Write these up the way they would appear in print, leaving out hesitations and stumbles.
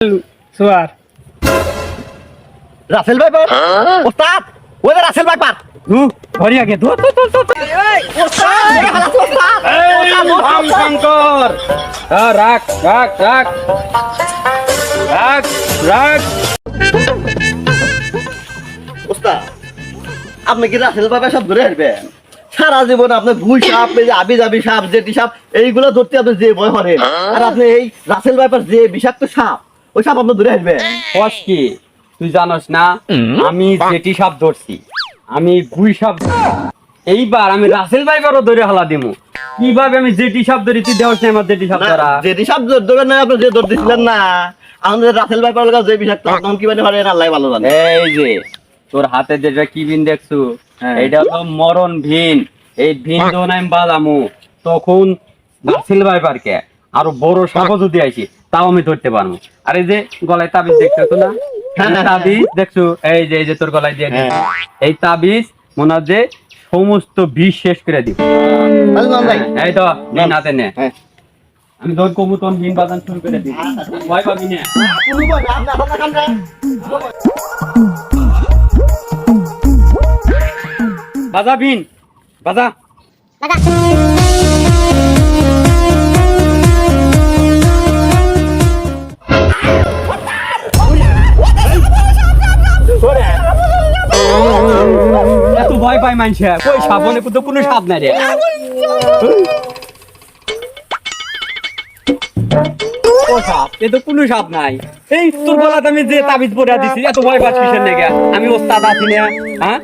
Sour Russell viper ওস্তাদ ওই যে রাসেল ভাইপার ধরি আগে ধর শঙ্কর রাখ রাখ রাখ রাখ রাখ ওস্তাদ আপনি কি রাসেল ভাইপার সব ধরে আসবেন সারা জীবন আপনি ভুই সাপ এই যে আবি জাবি সাপ জেটি সাপ এইগুলো ধরতে আপনি যে ভয় করেন আর আপনি এই রাসেল ভাইপার যে বিষাক্ত সাপ ওই সাপ আপনি ধরে আসবেন কস কি তুই জানোস না আমি জেটি সাপ ধরছি আমি গুই সাপ এইবার আমি রাসেল ভাইপারও ধরে হালা দিমু কিভাবে আমি জেটি সাপ ধরি তুই দেওয়াস না আমার জেটি সাপ ধরা জেটি সাপ ধরবেন না আপনি যে ধর দিছিলেন না আমাদের রাসেল ভাইপার যে বিষাক্ত তখন কি মানে পারেন আল্লাহ ভালো জানে এই যে তোর হাতে যেটা কি বিন দেখছু এইটা হলো মরণ ভিন এই ভিন যখন আমি বাজামু তখন রাসেল ভাইপারকে আরো বড় সাপও যদি আইছি তাও আমি ধরতে পারবো আর এই যে গলায় তাবিজ দেখছো না তাবিজ দেখছো এই যে তোর গলায় দিয়ে দিছি। এই তাবিজ মনে হয় যে সমস্ত বিষ শেষ করে দিব এই তো নিন হাতে নে আমি তোর কবু তোর বিন বাজান শুরু করে দিই ভয় পাবি না বাজা বিন বাজা এত ভয় পায় মানছে কই সাবনে তো কোনো সাপ নাই রে ও সাপ এ তো কোনো সাপ নাই এই তোর গলাতে আমি যে তাবিজ পড়া দিছি এত ভয় পাচ্ছিস কিসের লেগে আমি ওস্তাদ আছি না হ্যাঁ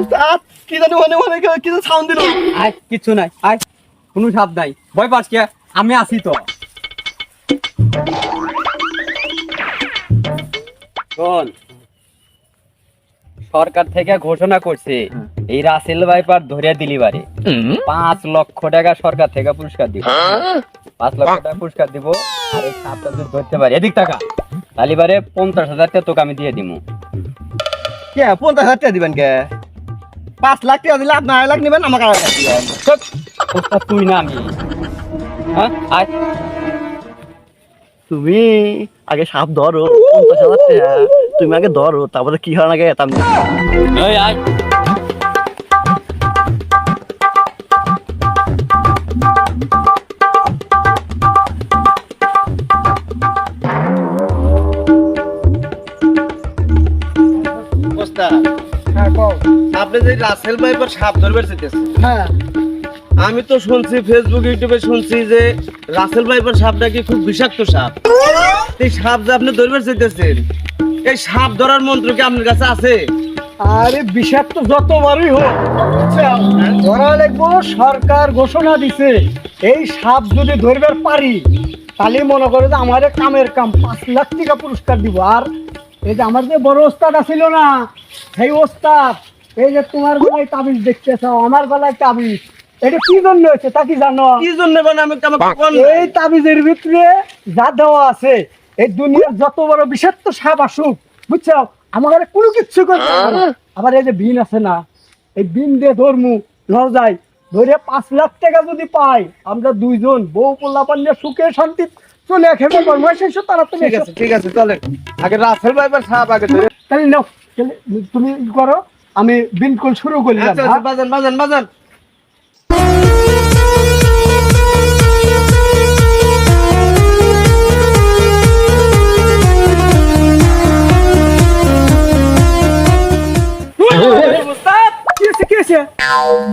ওস্তাদ কি জানি মনে কিছু সাউন্ড দিল আয় কিছু নাই আয় কোনো সাপ নাই ভয় পাচ্ছ কে আমি আছি তো শোন সরকার থেকে ঘোষণা করছে এই রাসেল ভাইপার ধরে দিলি বারে 5 লক্ষ টাকা সরকার থেকে পুরস্কার দিব 5 লক্ষ টাকা পুরস্কার দিব আর এই সাপটা যদি ধরতে পারি এদিক টাকা তাহলে বারে 50,000 টাকা তোকে আমি দিয়ে দিমু কে 50,000 টাকা দিবেন কে 5 লাখ টাকা দিলে আপনি 2 লাখ নেবেন আমাকে 2 লাখ দিবেন ওস্তাদ তুই না আমি হ্যাঁ আয় তুমি আগে সাপ ধরো 50,000 টাকা তুমি আগে ধরো তারপরে কি হয় আগে এতাম এই আয় ওস্তাদ হ্যাঁ কও আপনি যে রাসেল ভাইপার সাপ ধরবার চাইতেছেন হ্যাঁ আমি তো শুনছি ফেসবুক ইউটিউবে শুনছি যে রাসেল ভাইপার সাপ নাকি খুব বিষাক্ত সাপ এই সাপ যে আপনি ধরবার চাইতেছেন এই সাপ ধরার মন্ত্র কি আপনার কাছে আছে আরে বিষাক্ত যতবারই হোক ধরা লাগবো সরকার ঘোষণা দিছে এই সাপ যদি ধরবার পারি তাহলে মনে করে যে আমার কামের কাম 5 লাখ টাকা পুরস্কার দিব আর এই যে আমার যে বড় ওস্তাদ আছিল না সেই ওস্তাদ এই যে তোমার গলায় তাবিজ দেখতেছ আমার গলায় তাবিজ এটা কি জন্য হয়েছে তা কি জানো কি জন্য মানে আমি এই তাবিজের ভিতরে যা দেওয়া আছে এই দুনিয়ার যত বড় বিষাক্ত সাপ আসুক বুঝছো আমার কোনো কিচ্ছু করবে না আবার এই যে বিন আছে না এই বিন দিয়ে ধরমু লও যাই ধরে 5 লাখ টাকা যদি পাই আমরা দুইজন বউ পোলাপান নিয়ে সুখে শান্তি চলে খেতে পারবো সেই তারা ঠিক আছে চলে আগে রাসেল ভাইপার সাপ আগে ধরে তাহলে নাও তাহলে তুমি করো আমি বিন কল শুরু করলাম আচ্ছা বাজান বাজান বাজান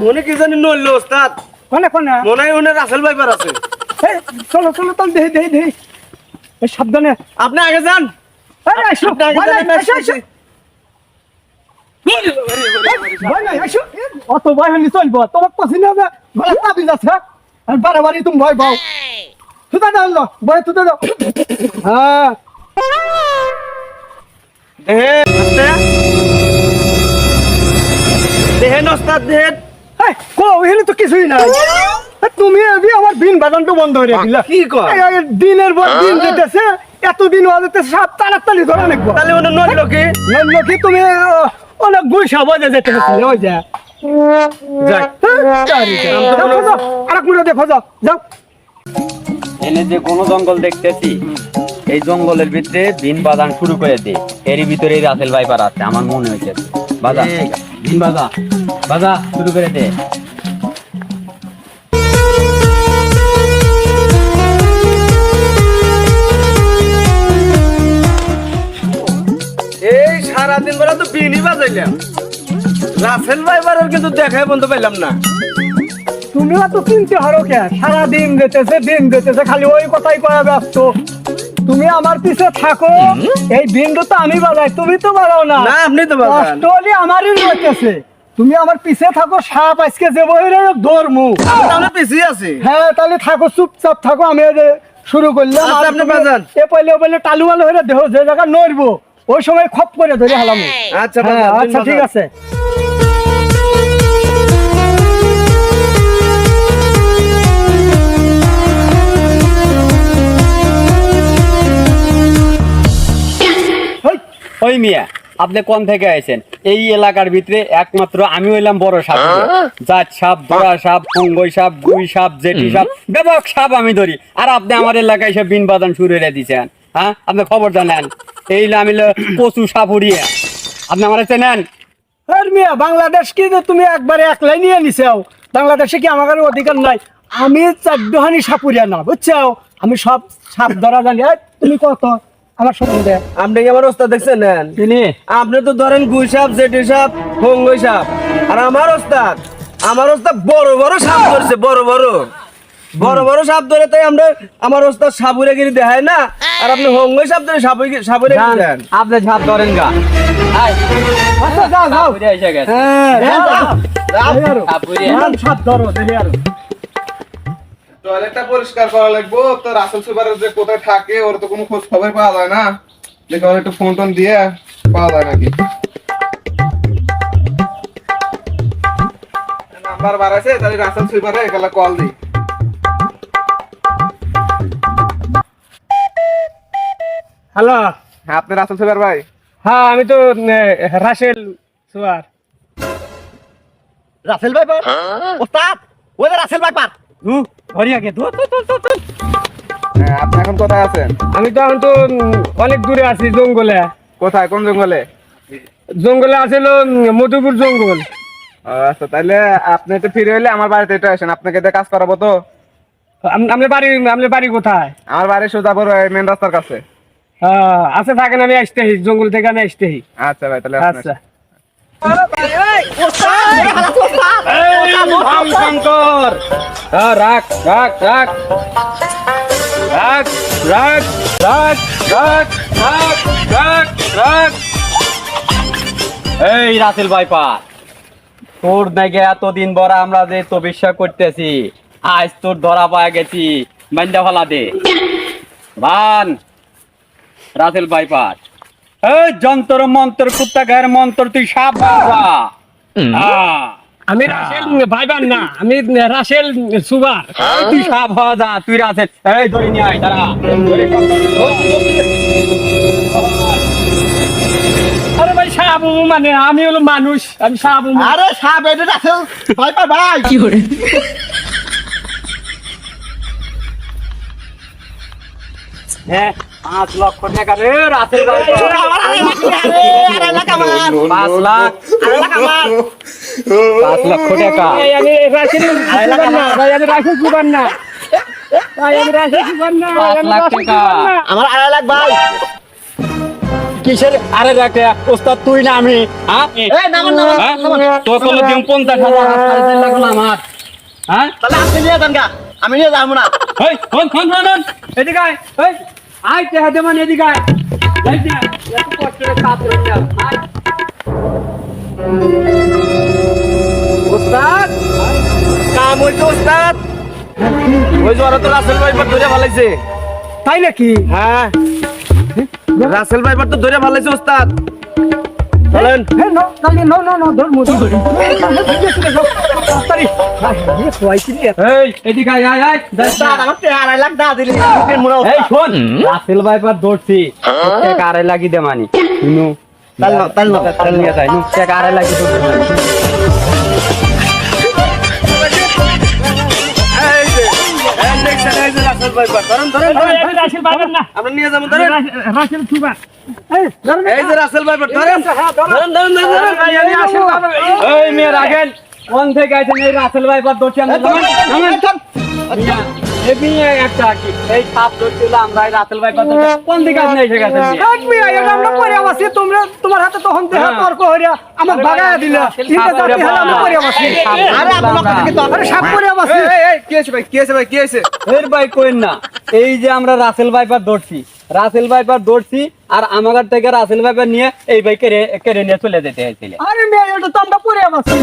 মনে কি জানি নড়লো ওস্তাদ কোনে কোনে মনে হয় ওনার রাসেল ভাইপার আছে চলো চলো তাহলে দেই সাবধানে আপনি আগে যান আরে আসো আপনি আগে যান, আমি আসছি। অত ভয় হলে চলবো তোমার পছন্দ হবে গলা তাবিজ আছে আর বাড়াবাড়ি তুমি ভয় পাও সুতা দাও ভয় সুতা দাও হ্যাঁ দেখেন ওস্তাদ দেখেন কো এখানে তো কিছুই নাই তুমি আমার দিন বাজানটা বন্ধ হয়ে দিলা কি কয়? দিনের পর দিন যেতেছে এতদিন হতে সাপ তাড়াতাড়ি ধরা নেব তাহলে ওটা নড়লো কি নইলো কি তুমি অনেক গুই সাপ হয়ে যেতে ওই যা যাই আর দেখো যাও এনে যে কোন জঙ্গল দেখতেছি এই জঙ্গলের ভিতরে ভিন বাজান শুরু করে দে, এর ভিতরে রাসেল ভাইপার আছে আমার মনে হয়েছে। বাজা ভিন বাজা, বাজা শুরু করে দে। এই সারাদিন বেলা তো বিনি বাজাইলাম, রাসেল ভাইপারের কিন্তু দেখাই বন্ধ পাইলাম না। তুমি তো চিনতে হারো কে, সারাদিন যেতেছে দিন যেতেছে খালি ওই কথাই কয়া ব্যস্ত। তুমি আমার পিছে থাকো, এই বিন্দু তো আমি বাজাই, তুমি তো বাজাও না। না আপনি তো বাজান, কষ্ট হলে আমারই রয়েছে। তুমি আমার পিছে থাকো, সাপ আজকে যে বহিরে ধর্মু। আমরা পিছিয়ে আছি। হ্যাঁ তাহলে থাকো, চুপচাপ থাকো, আমি এই যে শুরু করলাম। আচ্ছা, আর আপনি তুমি বাজান। এ পয়লে ও বলে টালু আলু হয়ে দেহ যে জায়গা নড়বো ওই সময় খপ করে ধরে হালাম। আচ্ছা হ্যাঁ বাজান, আচ্ছা ঠিক বাজান। আছে। ওই, ওই মিয়া আপনি কোন থেকে আইছেন? এই এলাকার ভিতরে একমাত্র আমি হইলাম বড় সাপ, জাত সাপ, ধরা সাপ, পুঙ্গই সাপ, গুই সাপ, জেটি সাপ, ব্যাপক সাপ আমি ধরি। আর আপনি আমার এলাকায় এসে বিন বাজান শুরু করে দিচ্ছেন। হ্যাঁ আপনি খবর জানেন এই আমি পশু সাপ উড়িয়ে, আপনি আমার চেনেন? আর মিয়া বাংলাদেশ কি যে তুমি একবারে একলাই নিয়ে নিছাও? বাংলাদেশে কি আমার অধিকার নাই? আমি চারদোহানি সাপুরিয়া না, বুঝছো? আমি সব সাপ ধরা জানি। এই, তুমি কত আমার সম্বন্ধে আপনি কি আমার ওস্তাদ দেখছেন? নেন। চিনি? আপনি তো ধরেন গুই সাপ, জেটি সাপ, হংগই সাপ। আর আমার ওস্তাদ বড় বড় সাপ ধরছে, বড় বড় বড় বড় সাপ ধরে। তাই আমরা আমার ওস্তাদ সাপুরেগিরি দেখায় না, আর আপনি হংগই সাপ ধরে সাপুরেগিরি দেন। আপনি সাপ ধরেন গা। আয়, আচ্ছা যাও যাও। সাপুরে এসে গেছে। হ্যাঁ যাও, যাও। এই আরো। সাপুরে। হ্যাঁ, সাপ ধরো দেখি আরো। টয়লেটটা পরিষ্কার করা লাগবো। তো রাসেল সুপারের যে কোথায় থাকে ওর তো কোনো খোঁজ খবর পাওয়া যায় না। দেখি ওর একটু ফোন টোন দিয়ে পাওয়া যায় নাকি। নাম্বার বাড়াইছে, তাহলে রাসেল সুপারে একালা কল দিই। হ্যালো। হ্যাঁ আপনি রাসেল সুপার ভাই? হ্যাঁ আমি তো রাসেল সুয়ার। রাসেল ভাইপার ওস্তাদ, ওই যে রাসেল ভাইপার। ধরি আগে ধর। হ্যাঁ আপনি এখন কোথায় আছেন? আমি তো এখন তো অনেক দূরে আছি, জঙ্গলে। কোথায়, কোন জঙ্গলে? জঙ্গলে আছিল মধুপুর জঙ্গল। আচ্ছা তাহলে আপনি একটু ফিরে হইলে আমার বাড়িতে একটু আসেন, আপনাকে দিয়ে কাজ করাবো তো। আপনার বাড়ি কোথায়? আমার বাড়ি সোজাপুর মেন রাস্তার কাছে। আচ্ছা থাকেন, আমি আসতেহি, জঙ্গল থেকে আমি আসতেহি। আচ্ছা ভাই তাহলে আপনি আচ্ছা আসেন। শঙ্কর, রাখ রাখ রাখ রাখ রাখ রাখ রাখ রাখ রাখ রাখ। এই রাসেল ভাইপার, তোর নাকি এতদিন বড় আমরা যে তো বিশ্বাস করতেছি, আজ তোর ধরা পাওয়া গেছি। মাইন্দা ফালা দে বান রাসেল ভাইপার। এই যন্ত্র মন্ত্র কুত্তা গায়ের মন্ত্র, তুই সাপ বাজা। আমি রাসেল ভাইবান না, আমি রাসেল সুবার। তুই সাপ হওয়া যা, তুই রাসেল। এই ধরে নিয়ে আয়, দাঁড়া। আরে ভাই সাবু মানে আমি হলো মানুষ, আমি সাবু। আরে সাপ, এটা রাসেল ভাইপার ভাই। কি করে? হ্যাঁ 5 লক্ষ টাকা রে রাসেল ভাইপার। 5 লাখ, 5 লক্ষ টাকা। আমি রাসেল সুবার না ভাই, আমি রাসেল সুবার না ভাই, আমি রাসেল সুবার না। 5 লাখ টাকা। আমার 2.5 লাখ ভাই। কিসের আরে রাখে ওস্তাদ, তুই না আমি? হ্যাঁ নামান, নামান, হ্যাঁ? নামান। তোর কোনো দিন 50,000 4.5 লাখ হলো আমার। হ্যাঁ তাহলে আপনি নিয়ে যান গা, আমি নিয়ে যাবো না। এই ফোন ফোন ফোন এদিকে আয়। এই আয় তে হাতে মানে এদিকে আয়। এই যে এত কষ্ট করে কাজ করে যাও। আয় ওস্তাদ কাম হইছে ওস্তাদ। ওই যে ওরা তো রাসেল ভাইপার ধরে ভালাইছে। তাই নাকি? হ্যাঁ রাসেল ভাইপার তো ধরে ভালাইছে ওস্তাদ। চলেন। হে নো তাহলে নো নো নো ধর মুদি ধরি। তাড়াতাড়ি কইছি রে। এই এদিকে আয় আয় আয়। ওস্তাদ, আমার 2.5 লাখ টাকা দিলি। এই শোন, রাসেল ভাইপার ধরছি, টাকা 2.5 লাখই দে মানি। শুনো তাল নিয়ে যাই, টাকা 2.5 লাখই তো দে। এই যে দেখছেন, এই যে রাসেল রাসেল ভাইপার ধরেন ধরেন ধরেন আমরা নিয়ে যাবো ধরেন এই যে রাসেল ভাইপার ধরেন ধরেন ধরেন ধরেন এই মেয়ে রাখেন কোন থেকে আইছেন এই রাসেল ভাইপার ধরছি আমরা এই মেয়ে একটা কি এই সাপ ধরছিল আমরা এই রাসেল ভাইপার ধরছি কোন দিকে আপনি এসে গেছেন আমরা পরে আছি তোমরা তোমার হাতে তখন দেহ তর্ক হইয়া আমার বাগায়া দিলা তিনটা চারটি হালা আমরা পরে আছি আরে আপনার কথা কি আরে সাপ পরে আছি এই কি হয়েছে ভাই কি হয়েছে ভাই কি হয়েছে এর ভাই কইন না এই যে আমরা রাসেল ভাইপার ধরছি আর আমার থেকে রাসেল ভাইপার নিয়ে এই ভাই কেড়ে নিয়ে চলে যেতে হয়েছিল আরে মেয়ে এটা তো আমরা পরে আছি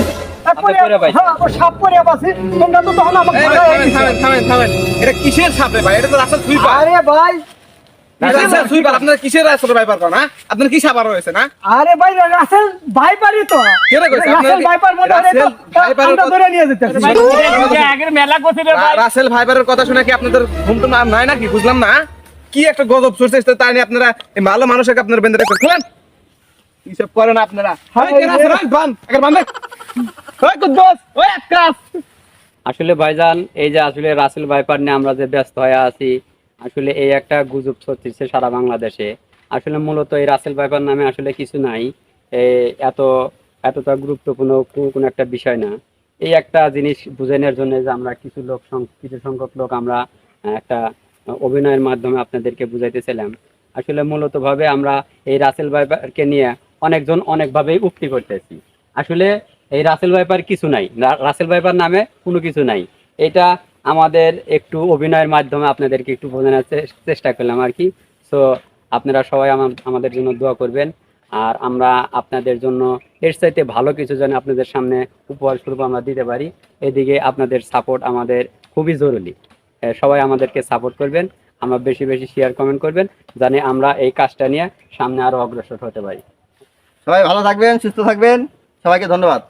পরে পাইছি। হ্যাঁ আমরা সাপ পরে আছি তোমরা তো তখন আমাকে এই ভাই, বাগায়া থামেন, দিছো। থামেন, থামেন, থামেন। এটা কিসের সাপ রে ভাই? এটা তো রাসেল সুইপার। আরে ভাই রাসেল সুইপার, আপনারা কিসের রাসেল ভাইপার করেন, হ্যাঁ? আপনার কি সাপ আরো হয়েছে, না? আরে ভাই রাসেল ভাইপারই তো কে রে কইছে? আপনারা রাসেল কি- ভাইপার মধ্যে রাসেল ভাইপারের আমরা কথা- ধরে নিয়ে যেতে রাসেল ভাইপারের কথা শুনে কি আপনাদের ঘুম টুম আর নাই নাকি? বুঝলাম না, হ্যাঁ? কি একটা গজব চলছে, তাই নিয়ে আপনারা এই ভালো মানুষকে আপনারা বেঁধে রাখছেন। খুলেন। কিসব করেন আপনারা? হ্যাঁ, ওই কে রাসেল? ওই বান, একের বান দে। ওই কুদ্দুস, ওই আক্কাস। আসলে ভাইজান এই যে আসলে রাসেল ভাইপার নিয়ে আমরা যে ব্যস্ত হয়ে আছি আসলে এই একটা গুজব ছড়িয়েছে সারা বাংলাদেশে আসলে মূলত এই রাসেল ভাইপার নামে আসলে কিছু নাই এতটা গুরুত্বপূর্ণ কোনো একটা বিষয় না এই একটা জিনিস বুঝানোর জন্য যে আমরা কিছু সংখ্যক লোক আমরা একটা অভিনয়ের মাধ্যমে আপনাদেরকে বুঝাইতেছিলাম আসলে মূলত ভাবে আমরা এই রাসেল ভাইপারকে নিয়ে অনেকজন অনেকভাবেই উক্তি করতেছি আসলে এই রাসেল ভাইপার কিছু নাই রাসেল ভাইপার নামে কোনো কিছু নাই এটা আমাদের একটু অভিনয়ের মাধ্যমে আপনাদেরকে একটু বোঝানোর চেষ্টা করলাম আর কি সো আপনারা সবাই আমাদের জন্য দোয়া করবেন আর আমরা আপনাদের জন্য এর চাইতে ভালো কিছু যেন আপনাদের সামনে উপহার স্বরূপ আমরা দিতে পারি এদিকে আপনাদের সাপোর্ট আমাদের খুবই জরুরি সবাই আমাদেরকে সাপোর্ট করবেন আমরা বেশি বেশি শেয়ার কমেন্ট করবেন জানি আমরা এই কাজটা নিয়ে সামনে আরো অগ্রসর হতে পারি সবাই ভালো থাকবেন, সুস্থ থাকবেন, সবাইকে ধন্যবাদ।